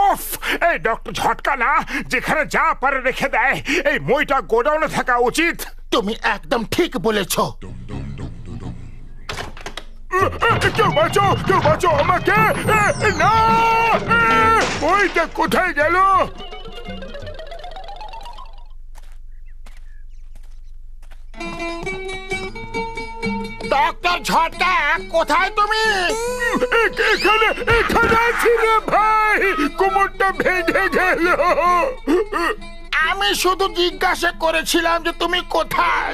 Of! এই doctor ঝটকা না, যেখানে যা পারে রেখে দেয়। এই মইটা গোডাউনে থাকা উচিত। তুমি একদম ঠিক বলেছো। কেউ বাঁচো আমাকে! না! মইটা কোথায় গেল? ডক্টর ঝটকা, কোথায় তুমি? এখানে আছি রে ভাই। কোমরটা ভেঙে গেল। আমি শুধু জিজ্ঞাসা করেছিলাম যে তুমি কোথায়,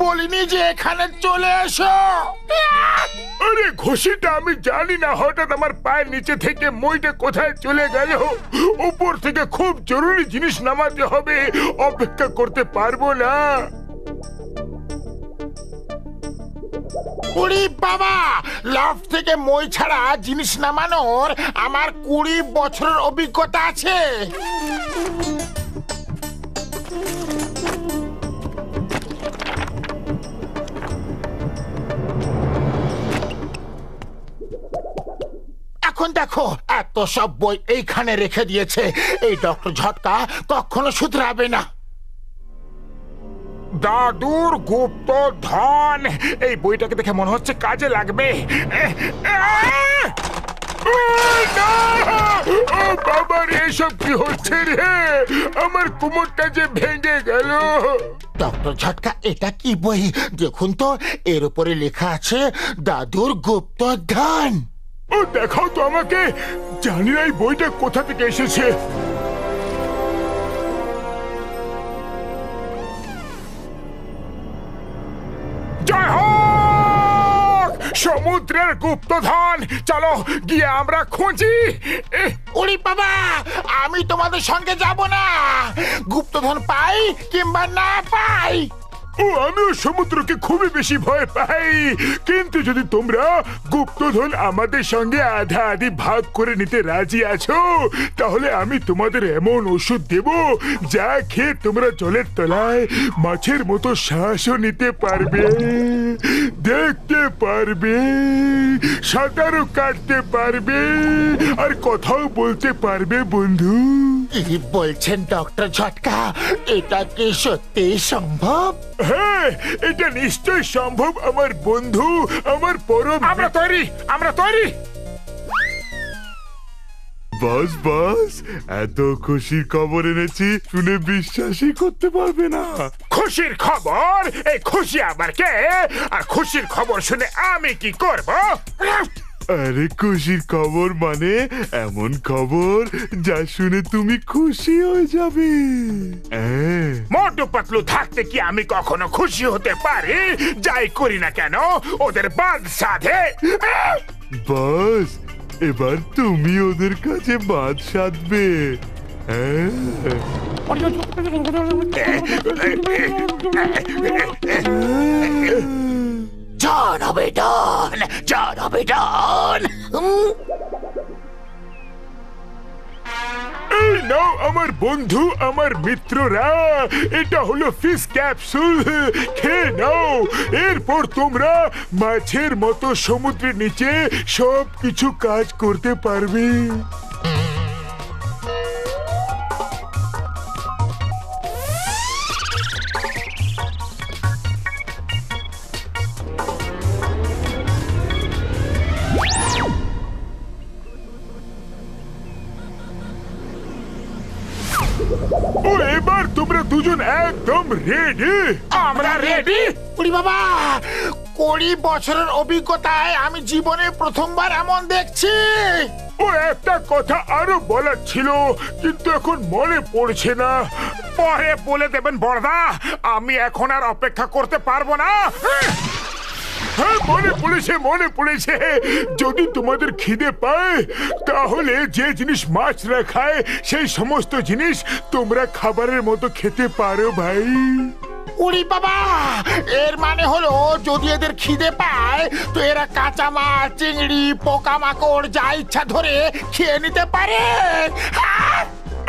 বলিনি যে এখানে চলে এসো। আরে ঘুষিটা আমি জানি না, হঠাৎ আমার পায়ের নিচে থেকে মইটা কোথায় চলে গেল। উপর থেকে খুব জরুরি জিনিস নামাতে হবে, অপেক্ষা করতে পারবো না। উড়ি বাবা, লফট থেকে মই ছাড়া জিনিস নামানোর আমার 20 বছরের অভিজ্ঞতা আছে। এখন দেখো, এত সব বই এইখানে রেখে দিয়েছে। এই ডক্টর ঝটকা কখনো শুধরাবে না। দাদুর গুপ্ত ধন, এই বইটাকে দেখে মনে হচ্ছে কাজে লাগবে। বাবার এসব কি হচ্ছে রে? আমার কোমরটা যে ভেঙে গেল। ডক্টর ঝটকা, এটা কি বই? দেখুন তো, এর উপরে লেখা আছে দাদুর গুপ্ত ধন। ও দেখাও তো আমাকে, জানি না এই বইটা কোথা থেকে এসেছে। জয় হোক সমুদ্রের গুপ্তধন! চলো গিয়ে আমরা খুঁজি। ওরে বাবা, আমি তোমাদের সঙ্গে যাব না। গুপ্তধন পাই কিংবা না পাই, আমিও সমুদ্রকে খুবই বেশি ভয় পাই, কিন্তু যদি তোমরা গুপ্তধন আমাদের সঙ্গে আধা আধি ভাগ করে নিতে রাজি আছো, তাহলে আমি তোমাদের এমন ওষুধ দেব যা খেয়ে তোমরা জলের তলায় মাছের মতো শ্বাসও নিতে পারবে, দেখতে পারবে, সাঁতারও কাটতে পারবে, আর কথাও বলতে পারবে। বন্ধু, কি বলছেন ডক্টর ঝটকা? এটা কি সত্যি সম্ভব? হ্যাঁ, এটা নিশ্চয় সম্ভব আমার বন্ধু, আমার পরম। আমরা তৈরি। বস, এত খুশির খবর এনেছি, শুনে বিশ্বাসই করতে পারবে না। খুশির খবর? এই খুশি আবার কে? আর খুশির খবর শুনে আমি কি করব? আরে খুশির খবর মানে এমন খবর যা শুনে তুমি খুশি হয়ে যাবে। মোটু পাতলু থাকতে কি আমি কখনো খুশি হতে পারি? যাই করি না কেন ওদের বাদ সাধে। বস, এবার তুমি ওদের কাছে বাদ সাধবে। জন হবে ডন। এই নাও আমার বন্ধু, আমার মিত্ররা, এটা হলো ফিশ ক্যাপসুল, খেয়ে নাও। এরপর তোমরা মাছের মতো সমুদ্রের নিচে সব কিছু কাজ করতে পারবে। ও এবার তোমরা দুজন একদম রেডি? আমরা রেডি। উড়ি বাবা, 20 বছরের অভিজ্ঞতায় আমি জীবনে প্রথমবার এমন দেখছি। ও একটা কথা আরো বলার ছিল, কিন্তু এখন মনে পড়ছে না। পরে বলে দেবেন বড়দা, আমি এখন আর অপেক্ষা করতে পারবো না। হ্যাঁ, মনে পড়েছে। যদি তোমাদের খিদে পায়, তাহলে যে জিনিস মাছরা খায় সেই সমস্ত জিনিস তোমরা খাবারের মতো খেতে পারো ভাই। উড়ি বাবা, এর মানে হলো যদি এদের খিদে পায় তো এরা কাঁচা মাছ, চিংড়ি, পোকামাকড় যা ইচ্ছা ধরে খেয়ে নিতে পারে।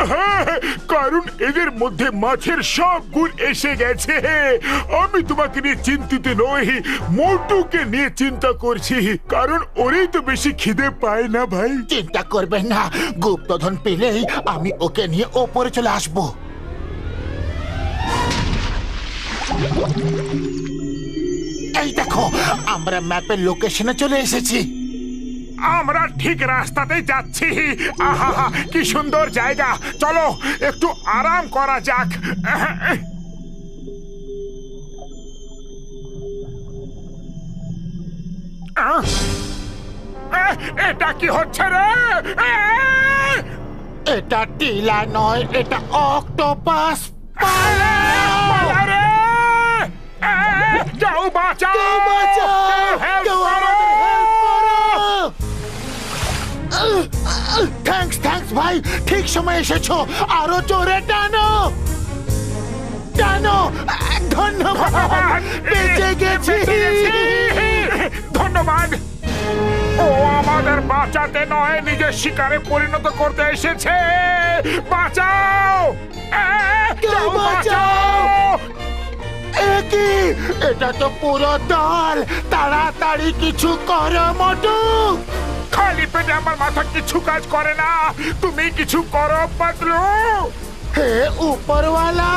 হ্যাঁ, কারণ এদের মধ্যে মাছের সব গুণ এসে গেছে। আমি তোমাকে নিয়ে চিন্তিত নই, মোটুকে নিয়ে চিন্তা করছি, কারণ ওরই তো বেশি খিদে পায় না ভাই। চিন্তা করবেন না, গুপ্তধন পেলেই আমি ওকে নিয়ে ওপরে চলে আসবো। এই দেখো, আমরা ম্যাপের লোকেশনে চলে এসেছি। আমরা ঠিক রাস্তাতেই যাচ্ছি। আহা, কি সুন্দর জায়গা, চলো একটু আরাম করা যাক। এটা কি হচ্ছে রে? এটা টিলা নয়, এটা অক্টোপাস। পালারে! কেউ বাঁচাও! হেল্প করো! থ্যাঙ্কস ভাই, ঠিক সময় এসেছো। আরো জোরে টানো টানো। ধন্যবাদ, বেঁচে গেছি। ধন্যবাদ। ও আমাদের বাঁচাতে নয়, নিজের শিকারে পরিণত করতে এসেছে। বাঁচাও! কেউ বাঁচাও! একই, এটা তো পুরো দল। তাড়াতাড়ি কিছু করো মোটু। খালি পেটে আমার মাথা কিছু কাজ করে না, তুমি কিছু করো পাতলু। হে উপরওয়ালা,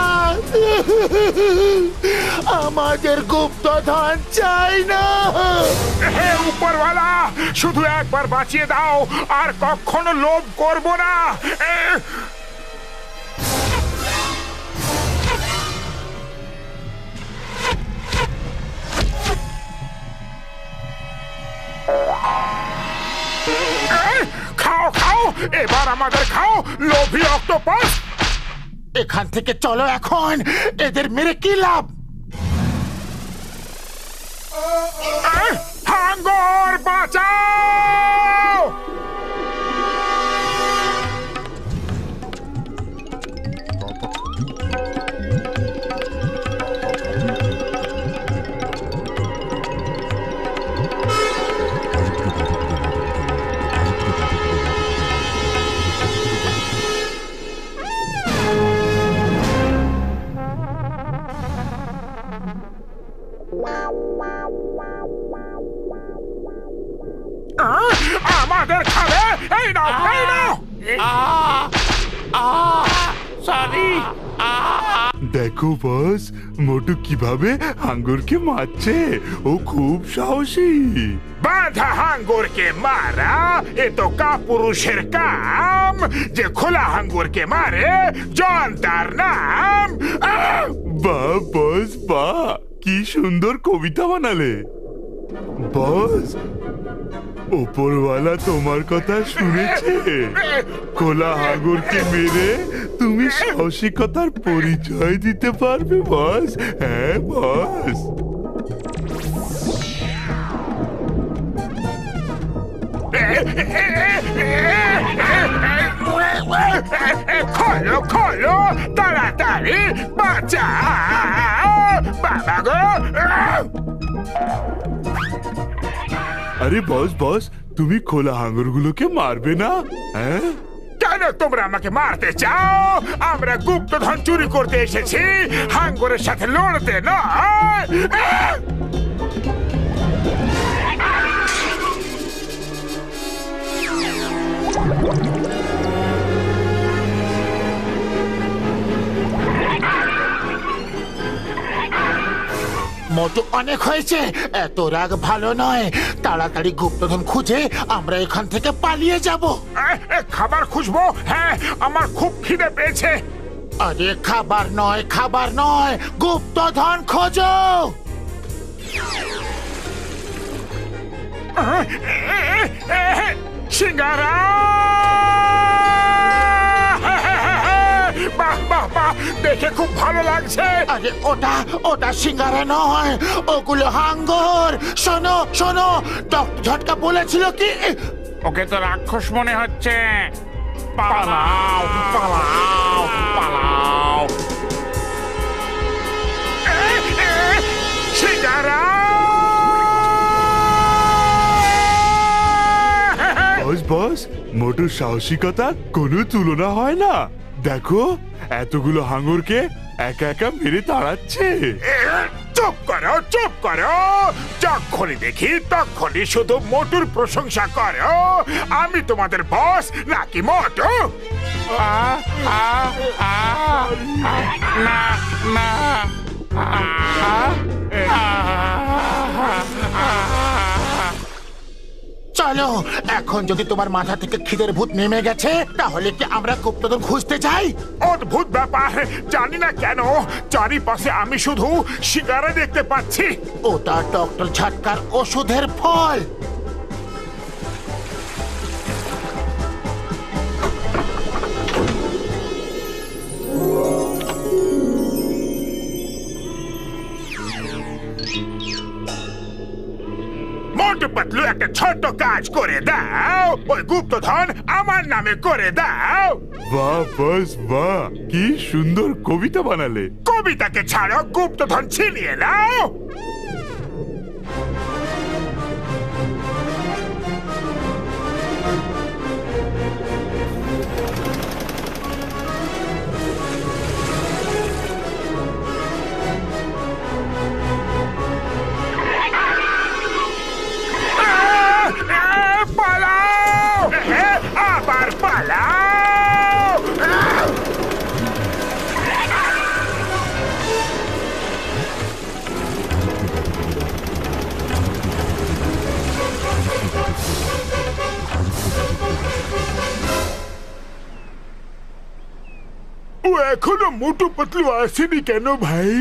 আমাদের গুপ্তধন চাই না। হে উপরওয়ালা, শুধু একবার বাঁচিয়ে দাও, আর কখনো লোভ করব না। খাও খাও, এবার আমাদের খাও, লোভী অক্টোপাস। এখান থেকে চলো এখন, এদের মেরে কি লাভ? হাঙ্গর বাঁচাও! আমাদের খাবে, এই নাও, এই নাও। সরি। দেখো বস, মোটু কিভাবে হাঙ্গরকে মারছে। ও খুব সাহসী। বাঁধা হাঙ্গরকে মারা এ তো কাপুরুষের কাম। যে খোলা হাঙ্গরকে মারে, জন তার নাম। বাহ বস বাহ, কি সুন্দর কবিতা বানালে। বস, ওপরওয়ালা তোমার কথা শুনেছে। খোলা হাঙ্গরকে মেরে তুমি সাহসিকতার পরিচয় দিতে পারবে বস। হ্যাঁ বস। খোলো খোলো, তাড়াতাড়ি বাঁচাও বাবা গো। আরে বস বস, তুমি খোলা হাঙ্গরগুলোকে মারবে না? হ্যাঁ, কেন তোমরা আমাকে মারতে চাও? আমরা গুপ্তধন চুরি করতে এসেছি, হাঙ্গরের সাথে লড়তে নয়। মোটু, অনেক হয়েছে, এত রাগ ভালো নয়। তাড়াতাড়ি গুপ্তধন খুঁজে আমরা এখান থেকে পালিয়ে যাব। খাবার খুঁজবো? হ্যাঁ, আমার খুব খিদে পেয়েছে। আরে খাবার নয়, খাবার নয়, গুপ্তধন খোঁজো। সিঙ্গারা! বাহ বাহ বাহ, দেখে খুব ভালো লাগছে। আরে ওটা সিঙ্গারা নয়, ওগুলো হাঙ্গর। শোনো শোনো, ডক্টর ঝটকা বলেছিল কি ওকে তো রাক্ষস মনে হচ্ছে। পালাও পালাও পালাও। সিঙ্গারা! বস বস, মোটুর সাহসিকতার কোনো তুলনা হয় না। দেখো এতগুলো হাঙরকে একা একা মেরে তাড়াচ্ছে। চুপ করো, চুপ করো। যখনই দেখি তখনই শুধু মোটুর প্রশংসা করো। আমি তোমাদের বস নাকি মোটু? না না চলো, এখন যদি তোমার মাথা থেকে খিদের ভূত নেমে গেছে তাহলে কি আমরা গুপ্তধন খুঁজতে যাই? অদ্ভুত ব্যাপার, জানি না কেন চারিপাশে আমি শুধু শিকারে দেখতে পাচ্ছি। ওটা ডক্টর ঝটকার ওষুধের ফল। মোটু পাতলু একটা ছোট্ট কাজ করে দাও, ওই গুপ্তধন আমার নামে করে দাও। বাহ বস বাহ, কি সুন্দর কবিতা বানালে। কবিতাকে ছাড়ো, গুপ্তধন ছিনিয়ে নাও। পালাও, আবার পালাও। ও এখনো মোটু পাতলু আসেনি কেন ভাই?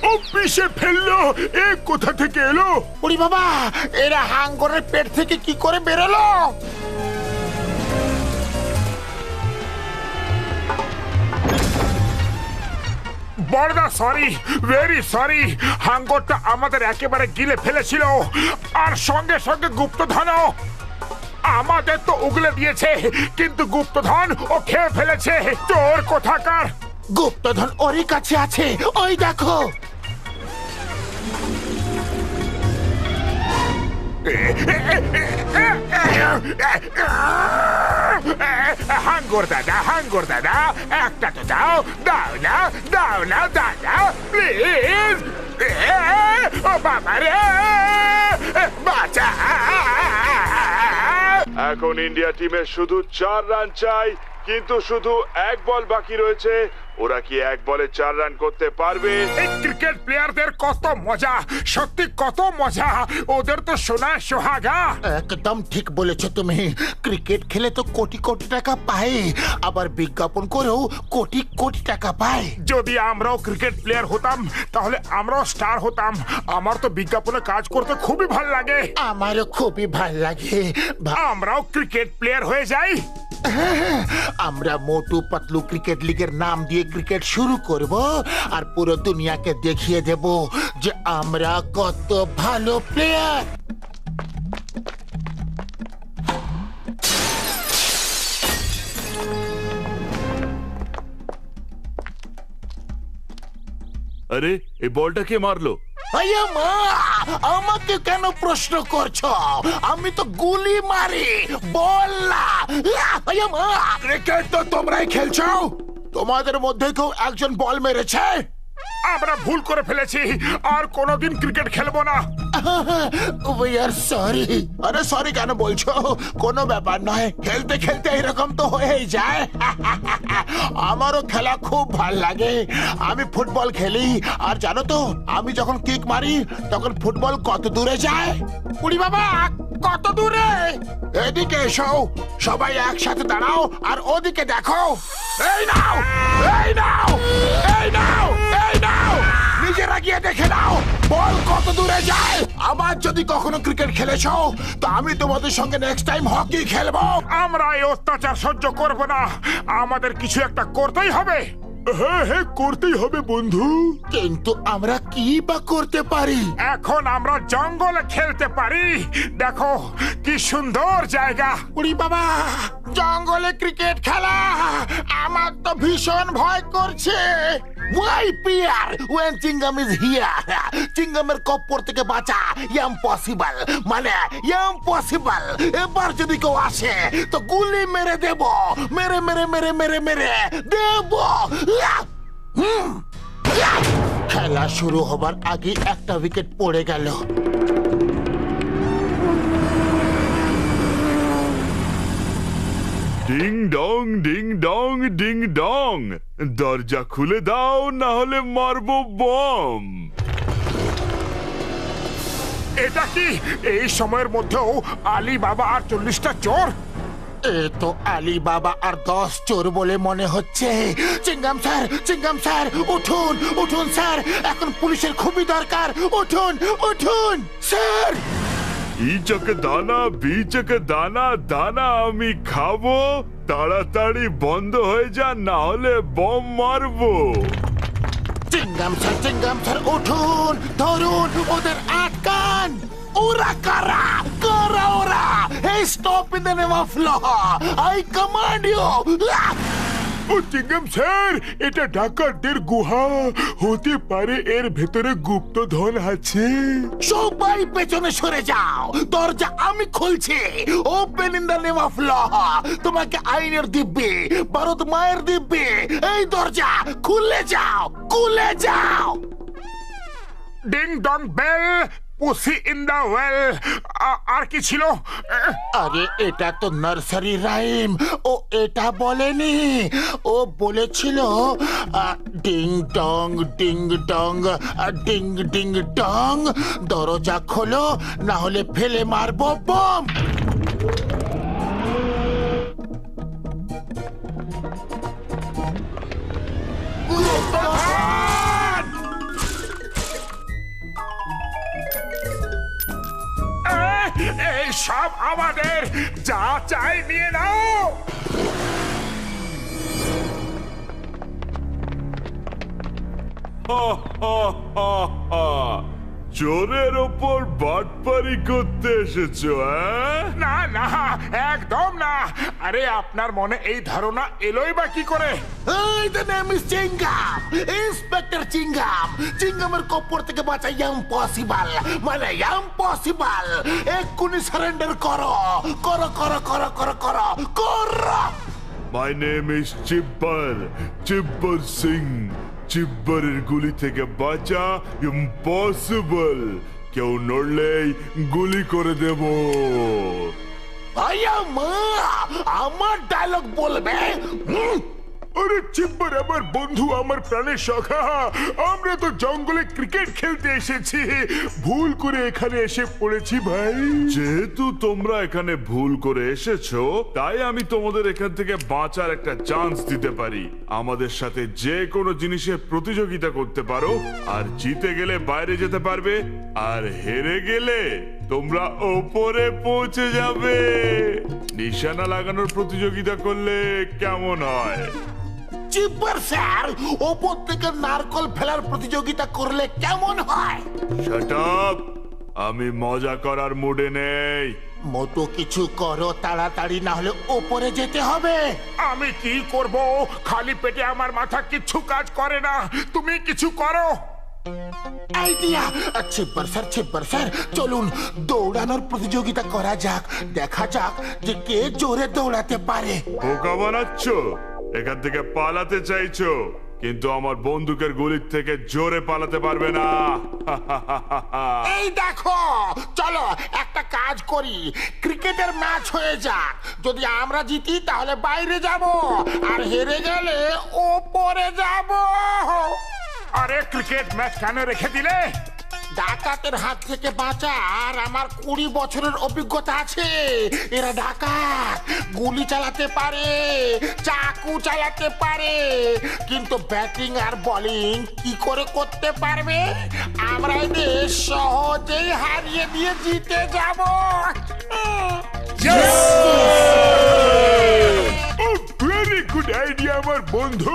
ও পিষে ফেললো, এ কোথা থেকে এলো? ওরে বাবা, এরা হাঙ্গরের পেট থেকে কি করে বেরোলো? বড়দা সরি, ভেরি সরি। হাঙ্গরটা আমাদের একেবারে গিলে ফেলেছিল, আর সঙ্গে সঙ্গে গুপ্তধনও। আমাদের তো উগলে দিয়েছে, কিন্তু গুপ্তধন ও খেয়ে ফেলেছে। চোর কোথাকার! গুপ্তধন ওরই কাছে আছে, ওই দেখো। হাঙ্গর দাদা, হাঙ্গর দাদা, একটা তো দাও, দাও না, দাও না দাদা, প্লিজ। ও বাবা রে, বাঁচা। এখন ইন্ডিয়া টিমের শুধু 4 রান চাই, কিন্তু শুধু 1 বল বাকি রয়েছে। ওরা কি 1 বলে 4 রান করতে পারবে? এই ক্রিকেট প্লেয়ারদের কত মজা, সত্যি কত মজা। ওদের তো সোনা সোহাগা। একদম ঠিক বলেছো তুমি। ক্রিকেট খেলে তো কোটি কোটি টাকা পায়, আবার বিজ্ঞাপন করেও কোটি কোটি টাকা পায়। যদি আমরাও ক্রিকেট প্লেয়ার হতাম তাহলে আমরাও স্টার হতাম। আমার তো বিজ্ঞাপনে কাজ করতে খুবই ভাল লাগে। আমারও খুবই ভাল লাগে। আমরাও ক্রিকেট প্লেয়ার হয়ে যাই। আমরা মোটু পাতলু ক্রিকেট লিগের নাম দিয়ে ক্রিকেট শুরু করব, আর পুরো দুনিয়াকে দেখিয়ে দেব যে আমরা কত ভালো প্লেয়ার। আরে এই বলটা কে মারলো? আয়া মা, আমাকে কেন প্রশ্ন করছো? আমি তো গুলি মারি, বল না। আয়া মা, ক্রিকেট তো তোমরাই খেলছো। তোমাদের মধ্যে কেউ একজন বল মেরেছে? আমরা ভুল করে ফেলেছি, আর কোনোদিন ক্রিকেট খেলবো না। We are sorry. আরে সরি কেন বলছো? কোনো ব্যাপার নয়, খেলতে খেলতে এরকম তো হয়েই যায়। আমারও খেলা খুব ভাল লাগে। আমি ফুটবল খেলি, আর জানো তো আমি যখন কিক মারি তখন ফুটবল কত দূরে যায়? উড়ি বাবা, কত দূরে! এদিকে এসো, সবাই একসাথে দাঁড়াও আর ওদিকে দেখো। এই নাও, এই নাও, এই নাও, এই নাও, নিজেরা গিয়ে দেখে নাও বল কত দূরে যায়। আবার যদি কখনো ক্রিকেট খেলেছো তো আমি তোমাদের সঙ্গে নেক্সট টাইম হকি খেলবো। আমরা এই অত্যাচার সহ্য করব না, আমাদের কিছু একটা করতেই হবে। হ্যাঁ হ্যাঁ, করতেই হবে বন্ধু। কিন্তু আমরা কি বা করতে পারি? এখন আমরা জঙ্গলে খেলতে পারি। দেখো কি সুন্দর জায়গা। উড়ি বাবা, জঙ্গলে ক্রিকেট খেলা আমার তো ভীষণ ভয় করছে। Why Pierre when Chingam is here? চিঙ্গামের কপ্পর থেকে বাঁচা ইম্পসিবল, মানে ইম্পসিবল। এবার যদি কেউ আসে তো গুলি মেরে দেব, মেরে মেরে মেরে মেরে মেরে দেব। খেলা শুরু হবার আগে একটা উইকেট পড়ে গেল। Ding dong ding dong ding dong, দরজা খুলে দাও না হলে মারবো বম। এটা কি এই সময়ের মধ্যেও আলী বাবা আর 40টা চোর? এ তো আলী বাবা আর 10 চোর বলে মনে হচ্ছে। চিঙ্গাম স্যার উঠুন উঠুন স্যার, এখন পুলিশের খুবই দরকার। উঠুন উঠুন স্যার। ইচকে দানা বিচকে দানা, দানা আমি খাবো, তাড়াতাড়ি বন্ধ হয়ে যা না হলে বম মারবো। চিঙ্গাম স্যার উঠুন, ধরুন ওদের, আটকান। ওরা কারা কারা ওরা? এই stop in the name of law, I command you. ও চিঙ্গাম স্যার, এটা ডাকাতদের গুহা হতে পারে, এর ভেতরে গুপ্তধন আছে। সবাই পেছনে সরে যাও, দরজা আমি খুলছি। Open in the name of law. তোমাকে আইনের দিব্যি, ভারত মায়ের দিব্যি, এই দরজা খুলে যাও, খুলে যাও। Ding dong bell, pussy in the well. আর কি ছিল? আরে এটা তো নার্সারি রাইম, ও এটা বলেনি। ও বলেছিল ding dong ding dong ding ding dong, দরজা খোলো না হলে ফেলে মারবো বম। এই সব আমাদের, যা চাই নিয়ে নাও। চোরের ওপর বাটপারি করতে এসেছো? না না, একদম না। আরে আপনার মনে এই ধারণা এলোই বা কি করে? The name is Chingam, inspector Chingam. চিঙ্গামের কপ্পর থেকে বাঁচা ইম্পসিবল, মানে ইম্পসিবল। এক্ষুনি সারেন্ডার করো, করো করো করো করো করো করো। My name is Chibbar, Chibbar Singh. চিব্বরের গুলি থেকে বাঁচা ইম্পসিবল, কেউ নড়লেই গুলি করে দেব। ভাইয়া মা, আমার ডায়লগ বলবে? আরে চিব্বর আমার বন্ধু, আমার প্রাণের সখা। আমরা তো জঙ্গলে ক্রিকেট খেলতে এসেছি, ভুল করে এখানে এসে পড়েছি ভাই। যেহেতু তোমরা এখানে ভুল করে এসেছো, তাই আমি তোমাদের এখান থেকে বাঁচার একটা চান্স দিতে পারি। আমাদের সাথে যে কোনো জিনিসের প্রতিযোগিতা করতে পারো, আর জিতে গেলে বাইরে যেতে পারবে, আর হেরে গেলে তোমরা ওপরে পৌঁছে যাবে। নিশানা লাগানোর প্রতিযোগিতা করলে কেমন হয়? চিব্বর স্যার, ওপর থেকে নারকল ফেলার প্রতিযোগিতা করলে কেমন হয়? শাট আপ, আমি মজা করার মুডে নেই। মতো কিছু করো তাড়াতাড়ি, না হলে ওপরে যেতে হবে। আমি কি করব? খালি পেটে আমার মাথা কিচ্ছু কাজ করে না। তুমি কিছু করো। আইডিয়া। চিব্বর স্যার চলুন দৌড়ানোর প্রতিযোগিতা করা যাক। দেখা যাক যে কে জোরে দৌড়াতে পারে। বোকা বানাচ্ছ? এখান থেকে পালাতে চাইছো, কিন্তু আমার বন্দুকের গুলির থেকে জোরে পালাতে পারবে না। এই দেখো, চলো একটা কাজ করি, ক্রিকেটের ম্যাচ হয়ে যাক। যদি আমরা জিতি তাহলে বাইরে যাব, আর হেরে গেলে ওপরে যাব। আরে ক্রিকেট ম্যাচ কেন রেখে দিলে? ডাকাতের হাত থেকে বাঁচা, আর আমার 20 বছরের অভিজ্ঞতা আছে। এরা ডাকাত, গুলি চালাতে পারে, চাকু চালাতে পারে, কিন্তু ব্যাটিং আর বোলিং কি করে করতে পারবে? আমরা এদের সহজেই হারিয়ে দিয়ে জিতে যাব। ভেরি গুড আইডিয়া আমার বন্ধু।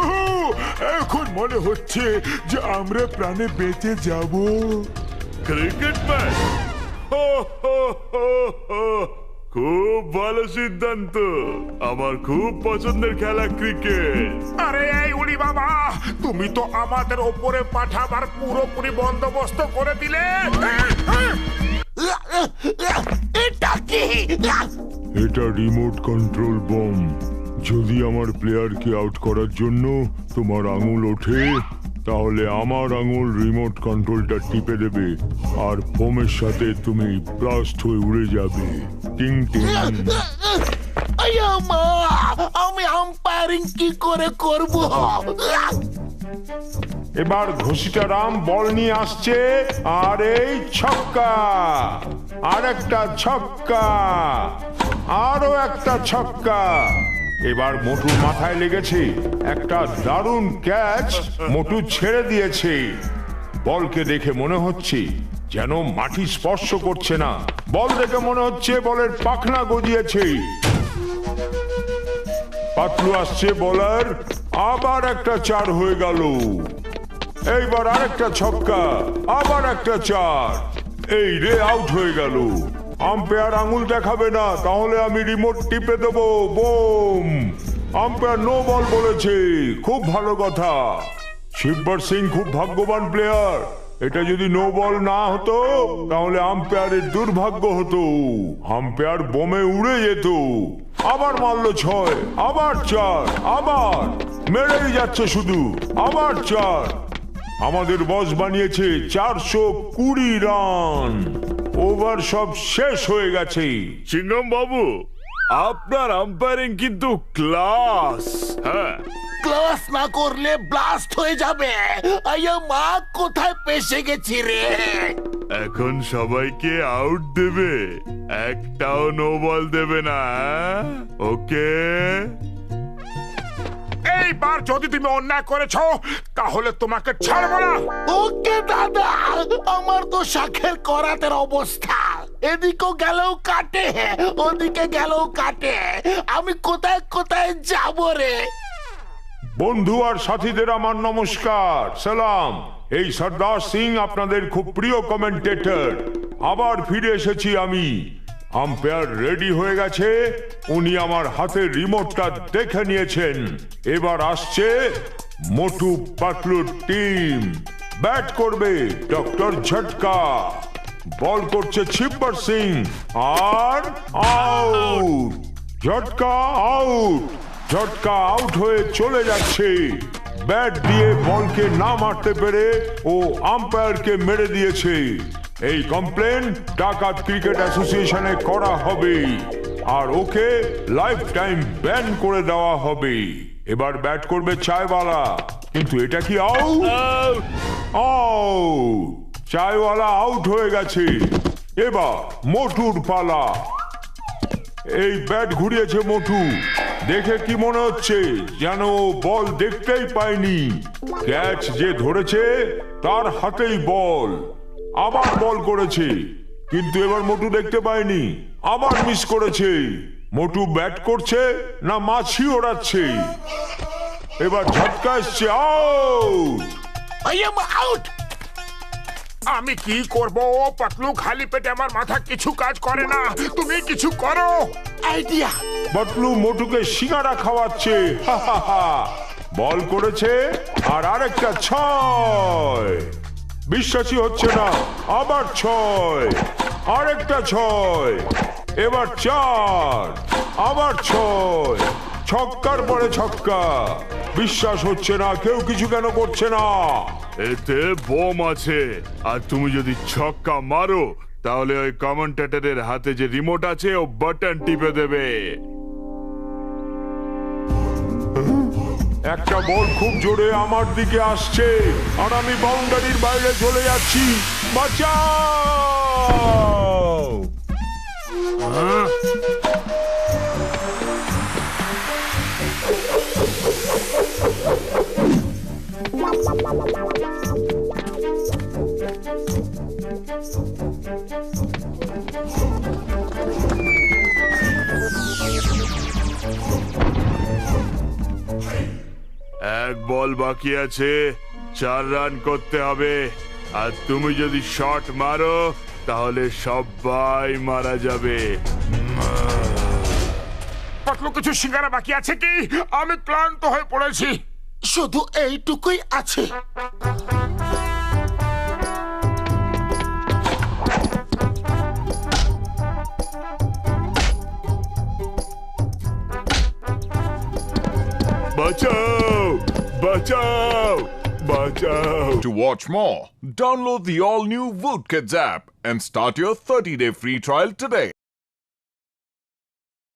এখন মনে হচ্ছে যে আমরা প্রাণে বেঁচে যাব। Cricket match? খুব ভালো সিদ্ধান্ত। আমার খুব পছন্দের খেলা ক্রিকেট। আরে এই উলি বাবা, তুমি তো আমাদের ওপরে পাঠাবার পুরোপুরি বন্দোবস্ত করে দিলে। এটা কি? এটা রিমোট কন্ট্রোল বম। যদি আমার প্লেয়ারকে আউট করার জন্য তোমার আঙুল ওঠে, তাহলে আমার আঙুল রিমোট কন্ট্রোলটা টিপে দেবে আর বোমের সাথে তুমি ব্লাস্ট হয়ে উড়ে যাবে। টিং টিং। আয়া মা, আমি আম্পায়ারিং কি করে করব? এবার ঘষিটা রাম বল নিয়ে আসছে, আর এই ছক্কা, আর একটা ছক্কা, আরো একটা ছক্কা। এবার মোটুর মাথায় লেগেছে একটা দারুণ ক্যাচ। মোটু ছেড়ে দিয়েছে। বলকে দেখে মনে হচ্ছে যেন মাটি স্পর্শ করছে না। বল দেখে মনে হচ্ছে বলের পাখনা গজিয়েছে। পাতলু আসছে বলার, আবার একটা 4 হয়ে গেল। এইবার আরেকটা ছক্কা, আবার একটা 4। এই রে, আউট হয়ে গেল। আম্পায়ার আঙুল দেখাবে না, তাহলে আমি রিমোট টিপে দেবো। বুম! আম্পায়ার নো বল বলেছে। খুব ভালো কথা। শিববার সিং খুব ভাগ্যবান প্লেয়ার। এটা যদি নো বল না হতো, তাহলে আম্পায়ারের দুর্ভাগ্য হতো। আম্পায়ার বোমে উড়ে যেত। আবার মারলো 6, আবার 4, আবার মেরেই যাচ্ছে শুধু। আবার 4। আমাদের বস বানিয়েছে 420 রান। ওভার সব শেষ হয়ে গেছে। চিংগম বাবু, আপনার আম্পায়ারিং কিন্তু ক্লাস। হ্যাঁ, ক্লাস না করলে ব্লাস্ট হয়ে যাবে। আয়া মা, কোথায় পেশে গেছি রে? এখন সবাইকে আউট দেবে, একটাও নো বল দেবে না। ওকে? এইবার যদি তুমি অন্যায় করেছো, তাহলে তোমাকে ছাড়বো না। ওকে দাদা, আমার তো শাখের করাতের অবস্থা। এদিকেও গেলেও কাটে, ওদিকে গেলেও কাটে। আমি কোথায় কোথায় যাব রে? বন্ধু আর সাথীদের আমার নমস্কার, সালাম। এই সর্দার সিং আপনাদের খুব প্রিয় কমেন্টেটর। আবার ফিরে এসেছি আমি। আম্পায়ার রেডি হয়ে গেছে। উনি আমার হাতের রিমোটটা দেখে নিয়েছেন। এবার আসছে মোটু পাতলুর টিম। ব্যাট করবে ডক্টর ঝটকা, বল করছে শিববার সিং, আর আউট। ঝটকা আউট। ঝটকা আউট হয়ে চলে যাচ্ছে। ব্যাট দিয়ে বলকে না মারতে পেরে ও আম্পায়ারকে মেরে দিয়েছে। এই কমপ্লেন ডাকাত ক্রিকেট অ্যাসোসিয়েশনে করা হবে আর ওকে লাইফ টাইম ব্যান করে দেওয়া হবে। এবার ব্যাট করবে চায়ওয়ালা, কিন্তু এটা কি আউট? আউট। চায়ওয়ালা আউট হয়ে গেছে। এবার মোটুর পালা। এই ব্যাট ঘুরিয়েছে মোটু। দেখে কি মনে হচ্ছে যেন বল দেখতেই পায়নি। ক্যাচ যে ধরেছে তার হাতেই বল। আবার বল করেছে, কিন্তু এবার মোটু দেখতে পায়নি। আবার মিস করেছে। মোটু ব্যাট করছে না মাছি ওড়াচ্ছে? এবার ঝটকা এসছে, আউট। আয়া মা, আউট। আমি কি করব পাতলু? খালি পেটে আমার মাথা কিছু কাজ করে না। তুমি কিছু করো। আইডিয়া। বাটলু মোটুকে সিঙ্গারা খাওয়াচ্ছে। হা হা হা। বল করেছে আর আরেকটা 6। বিশ্বাসই হচ্ছে না। আবার 6, আরেকটা 6, এবার 4, আবার 6। ছক্কার পরে ছক্কা। বিশ্বাস হচ্ছে না। কেউ কিছু কেন করছে না? এতে বোম আছে, আর তুমি যদি ছক্কা মারো, তাহলে ওই কমেন্টেটরের হাতে যে রিমোট আছে ও বাটন টিপে দেবে। একটা বল খুব জোরে আমার দিকে আসছে, আর আমি বাউন্ডারির বাইরে চলে যাচ্ছি। বাঁচাও! এক বল বাকি আছে, 4 রান করতে হবে। আর তুমি যদি শট মারো, তাহলে সবাই মারা যাবে। পাতলু কিছু সিঙ্গারা বাকি আছে কি? আমি ক্লান্ত হয়ে পড়েছি। শুধু এইটুকুই আছে। বাঁচাও বাঁচাও বাঁচাও To watch more, download the all-new Voot Kids app and start your 30-day free trial today.